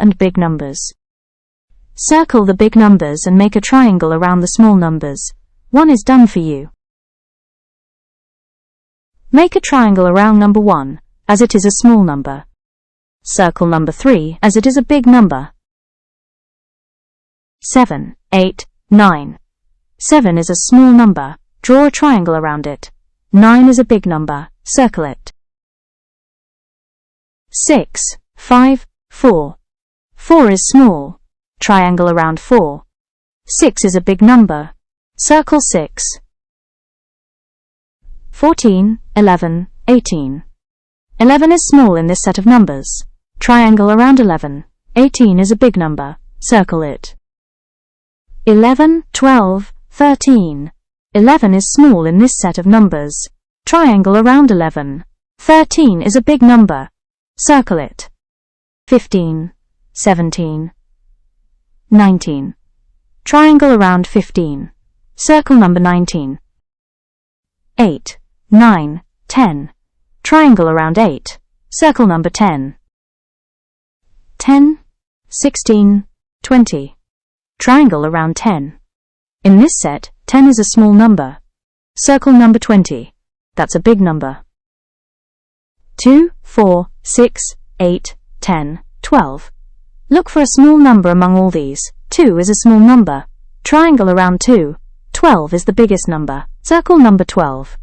and big numbers. Circle the big numbers and make a triangle around the small numbers. 1 is done for you. Make a triangle around number 1, as it is a small number. Circle number 3, as it is a big number. 7, 8, 9. 7 is a small number. Draw a triangle around it. 9 is a big number. Circle it. 6, 5, 4. 4 is small. Triangle around 4. 6 is a big number. Circle 6. 14, 11, 18. 11 is small in this set of numbers. Triangle around 11. 18 is a big number. Circle it. 11, 12, 13. 11 is small in this set of numbers. Triangle around 11. 13 is a big number. Circle it. 15, 17, 19. Triangle around 15. Circle number 19. 8, 9, 10. Triangle around 8. Circle number 10. 10, 16, 20. Triangle around 10. In this set, 10 is a small number. Circle number 20. That's a big number. 2, 4, 6, 8, 10, 12. Look for a small number among all these. 2 is a small number. Triangle around 2. 12 is the biggest number. Circle number 12.